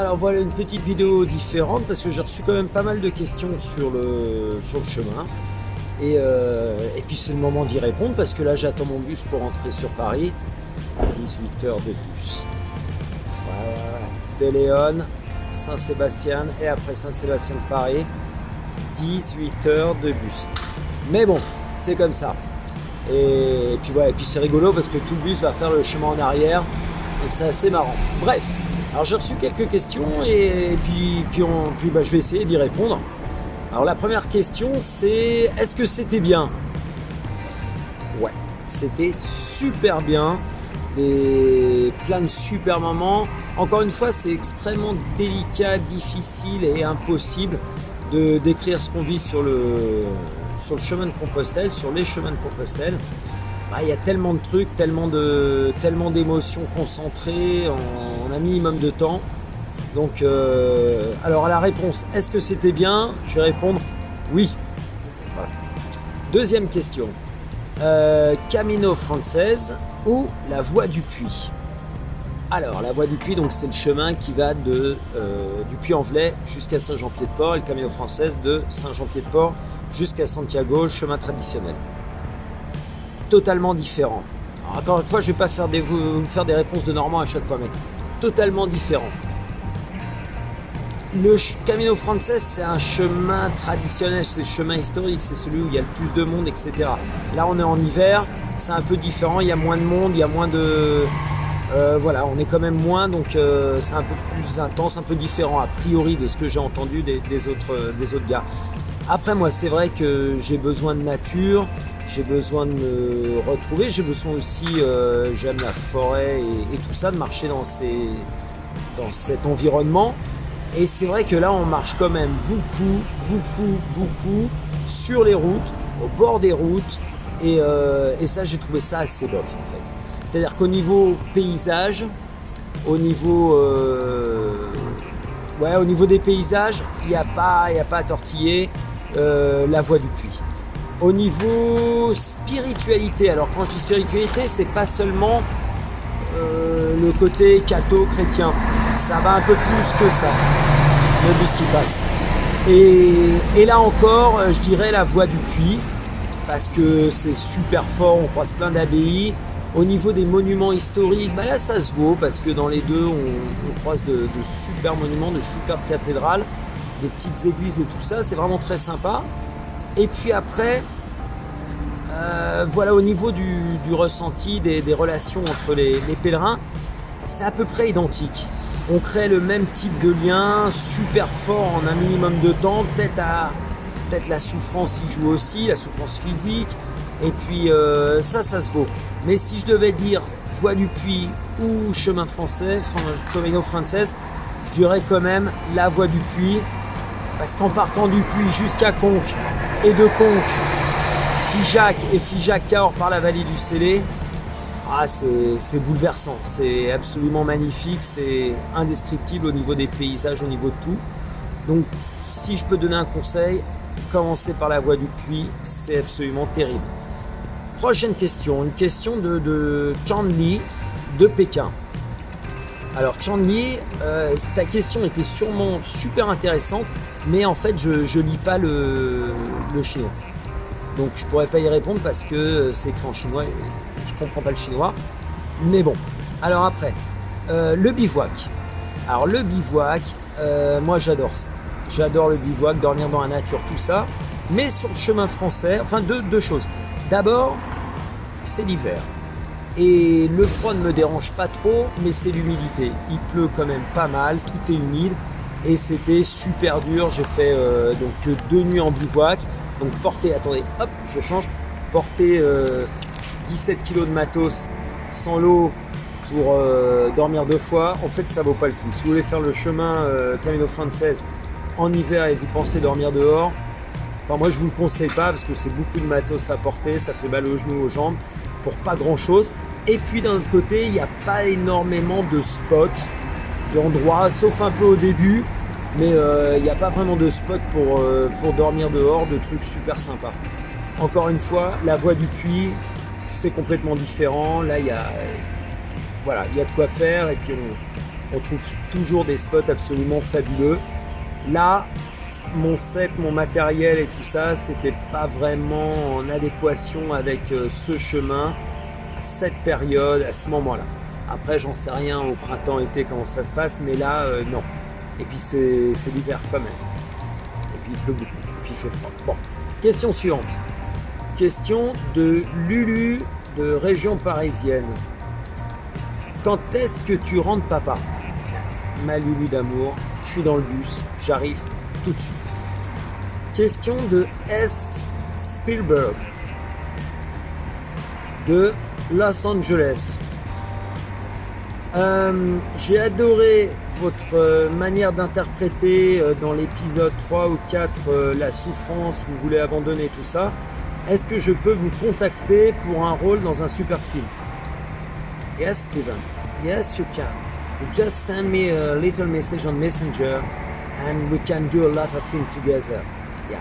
Alors voilà une petite vidéo différente parce que j'ai reçu quand même pas mal de questions sur le chemin. Et puis c'est le moment d'y répondre parce que là j'attends mon bus pour rentrer sur Paris. 18 heures de bus. Voilà. De Léon, Saint-Sébastien et après Saint-Sébastien de Paris. 18 heures de bus. Mais bon, c'est comme ça. Et puis voilà, et puis c'est rigolo parce que tout le bus va faire le chemin en arrière. Donc c'est assez marrant. Bref. Alors j'ai reçu quelques questions et puis je vais essayer d'y répondre. Alors la première question c'est est-ce que c'était bien? Ouais, c'était super bien, plein de super moments. Encore une fois c'est extrêmement délicat, difficile et impossible de décrire ce qu'on vit sur le chemin de Compostelle, sur les chemins de Compostelle. Il y a tellement de trucs, tellement d'émotions concentrées en un minimum de temps. Donc, alors à la réponse, est-ce que c'était bien? Je vais répondre oui. Voilà. Deuxième question. Camino Frances ou la Voie du Puy? Alors, la Voie du Puy, donc c'est le chemin qui va du Puy-en-Velay jusqu'à Saint-Jean-Pied-de-Port et le Camino Frances de Saint-Jean-Pied-de-Port jusqu'à Santiago, le chemin traditionnel. Totalement différent. Alors, encore une fois, je ne vais pas vous faire des réponses de Normand à chaque fois, mais totalement différent. Le Camino Frances, c'est un chemin traditionnel, c'est le chemin historique, c'est celui où il y a le plus de monde, etc. Là, on est en hiver, c'est un peu différent, il y a moins de monde, il y a moins de... voilà, on est quand même moins, donc c'est un peu plus intense, un peu différent a priori de ce que j'ai entendu des autres gars. Après, moi, c'est vrai que j'ai besoin de nature, j'ai besoin de me retrouver, j'ai besoin aussi, j'aime la forêt et tout ça, de marcher dans cet environnement. Et c'est vrai que là, on marche quand même beaucoup sur les routes, au bord des routes. Et ça, j'ai trouvé ça assez bof, en fait. C'est-à-dire qu'au niveau paysage, au niveau des paysages, il n'y a pas à tortiller la Voie du Puy. Au niveau spiritualité, alors quand je dis spiritualité, c'est pas seulement le côté catho-chrétien, ça va un peu plus que ça, le bus qui passe. Et là encore, je dirais la Voie du Puy, parce que c'est super fort, on croise plein d'abbayes. Au niveau des monuments historiques, là ça se vaut, parce que dans les deux, on croise de super monuments, de superbes cathédrales, des petites églises et tout ça, c'est vraiment très sympa. Et puis après, voilà, au niveau du ressenti des relations entre les pèlerins, c'est à peu près identique. On crée le même type de lien, super fort en un minimum de temps, peut-être la souffrance y joue aussi, la souffrance physique, et puis ça se vaut. Mais si je devais dire Voie du Puy ou chemin français, Camino Frances, je dirais quand même la Voie du Puy, parce qu'en partant du Puy jusqu'à Conques, et de Conques, Figeac et Figeac-Cahors par la vallée du Célé, c'est bouleversant, c'est absolument magnifique, c'est indescriptible au niveau des paysages, au niveau de tout. Donc si je peux donner un conseil, commencer par la Voie du Puy, c'est absolument terrible. Prochaine question, une question de Chanli de Pékin. Alors Chanli, ta question était sûrement super intéressante, mais en fait je lis pas le chinois. Donc je pourrais pas y répondre parce que c'est écrit en chinois et je comprends pas le chinois. Mais bon, alors après, le bivouac. Alors le bivouac, moi j'adore ça. J'adore le bivouac, dormir dans la nature, tout ça. Mais sur le chemin français, enfin deux choses. D'abord, c'est l'hiver. Et le froid ne me dérange pas trop, mais c'est l'humidité. Il pleut quand même pas mal, tout est humide. Et c'était super dur. J'ai fait donc 2 nuits en bivouac. Donc attendez, hop, je change. Porter 17 kg de matos sans l'eau pour dormir 2 fois, en fait ça vaut pas le coup. Si vous voulez faire le chemin Camino Frances en hiver et vous pensez dormir dehors, enfin moi je vous le conseille pas parce que c'est beaucoup de matos à porter, ça fait mal aux genoux, aux jambes, pour pas grand chose. Et puis d'un autre côté, il n'y a pas énormément de spots, d'endroits, sauf un peu au début, mais il n'y a pas vraiment de spots pour dormir dehors, de trucs super sympas. Encore une fois, la Voie du Puy, c'est complètement différent. Là, il y a de quoi faire et puis on trouve toujours des spots absolument fabuleux. Là, mon set, mon matériel et tout ça, c'était pas vraiment en adéquation avec ce chemin, à cette période, à ce moment-là. Après, j'en sais rien au printemps, été, comment ça se passe, mais là, non. Et puis c'est l'hiver quand même. Et puis il pleut beaucoup, et puis il fait froid. Bon, question suivante. Question de Lulu de région parisienne. Quand est-ce que tu rentres, papa? Ma Lulu d'amour, je suis dans le bus, j'arrive tout de suite. Question de S. Spielberg de Los Angeles. J'ai adoré votre manière d'interpréter dans l'épisode 3 ou 4 la souffrance, vous voulez abandonner tout ça. Est-ce que je peux vous contacter pour un rôle dans un super film? Yes, Steven. Yes, you can. You just send me a little message on Messenger and we can do a lot of things together. Yeah.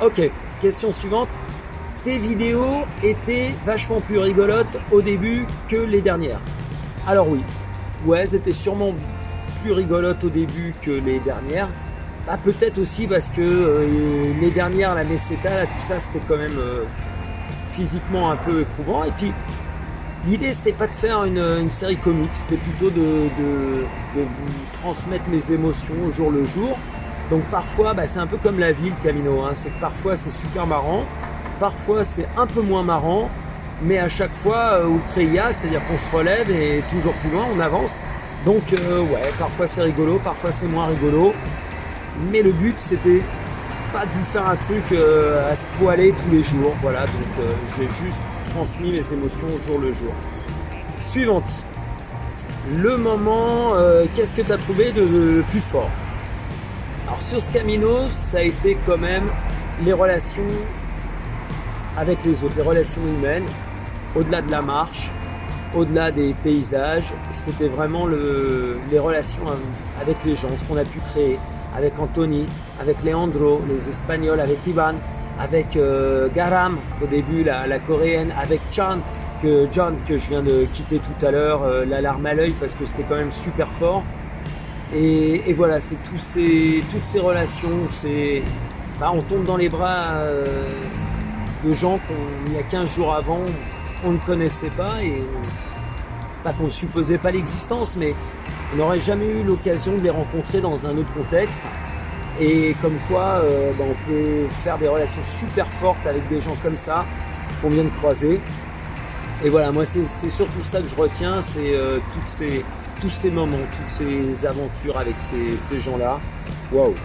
Ok, question suivante. Tes vidéos étaient vachement plus rigolotes au début que les dernières. Alors oui, ouais, c'était sûrement plus rigolote au début que les dernières. Bah, peut-être aussi parce que les dernières, la Meseta, là, tout ça, c'était quand même physiquement un peu éprouvant. Et puis, l'idée, c'était pas de faire une série comique, c'était plutôt de vous transmettre mes émotions au jour le jour. Donc parfois, bah, c'est un peu comme la vie, le Camino, hein. C'est que parfois, c'est super marrant, parfois, c'est un peu moins marrant, mais à chaque fois, ultra IA, c'est-à-dire qu'on se relève et toujours plus loin, on avance. Donc ouais, parfois c'est rigolo, parfois c'est moins rigolo. Mais le but, c'était pas de vous faire un truc à se poiler tous les jours. Voilà, donc j'ai juste transmis mes émotions au jour le jour. Suivante. Le moment, qu'est-ce que tu as trouvé de plus fort? Alors sur ce Camino, ça a été quand même les relations avec les autres, les relations humaines, au-delà de la marche, au-delà des paysages. C'était vraiment les relations avec les gens, ce qu'on a pu créer. Avec Anthony, avec Leandro, les Espagnols, avec Ivan, avec Garam, au début la coréenne, avec John que je viens de quitter tout à l'heure, la larme à l'œil parce que c'était quand même super fort. Et voilà, c'est toutes ces relations, on tombe dans les bras de gens il y a 15 jours avant, on ne connaissait pas et c'est pas qu'on ne supposait pas l'existence, mais on n'aurait jamais eu l'occasion de les rencontrer dans un autre contexte. Et comme quoi, on peut faire des relations super fortes avec des gens comme ça qu'on vient de croiser. Et voilà, moi c'est surtout ça que je retiens, c'est tous ces moments, toutes ces aventures avec ces gens-là. Waouh!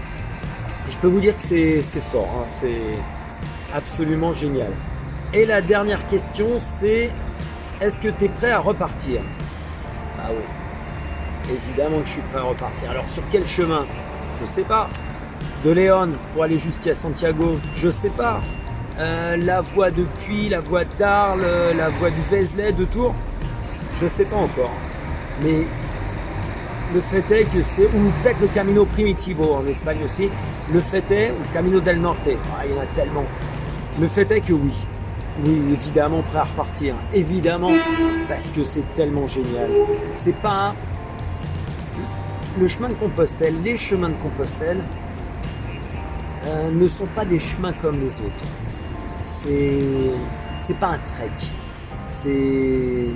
Je peux vous dire que c'est fort, hein, c'est absolument génial. Et la dernière question, c'est est-ce que tu es prêt à repartir? Ah oui, évidemment que je suis prêt à repartir. Alors sur quel chemin? Je sais pas. De Léon pour aller jusqu'à Santiago, je sais pas. La voie de Puy, la voie d'Arles, la voie du Vézelay, de Tours, je sais pas encore. Mais le fait est que c'est, ou peut-être le Camino Primitivo en Espagne aussi, le fait est, ou le Camino del Norte, il y en a tellement. Le fait est que oui, évidemment prêt à repartir, évidemment, parce que c'est tellement génial. C'est pas le chemin de Compostelle, les chemins de Compostelle ne sont pas des chemins comme les autres. C'est pas un trek, c'est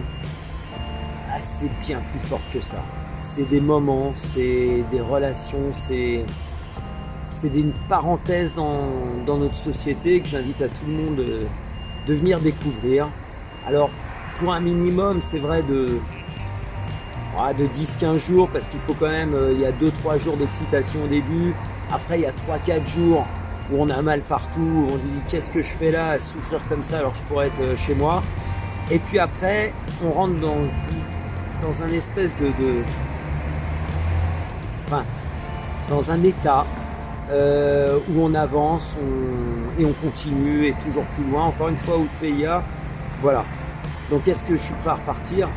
bien plus fort que ça. C'est des moments, c'est des relations, c'est une parenthèse dans notre société que j'invite à tout le monde de venir découvrir. Alors pour un minimum, c'est vrai de 10-15 jours, parce qu'il faut quand même, il y a 2-3 jours d'excitation au début, après il y a 3-4 jours où on a mal partout, où on dit qu'est-ce que je fais là à souffrir comme ça alors que je pourrais être chez moi. Et puis après on rentre dans un espèce dans un état où on avance et on continue et toujours plus loin, encore une fois Ultra. Voilà, donc est-ce que je suis prêt à repartir?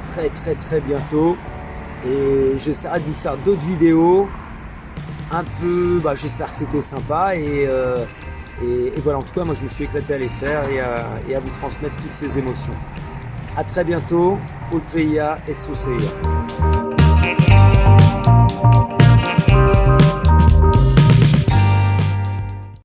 Très très très bientôt, et j'essaierai de vous faire d'autres vidéos un peu, j'espère que c'était sympa, et voilà, en tout cas moi je me suis éclaté à les faire et à vous transmettre toutes ces émotions. À très bientôt. Ultria et Suseia.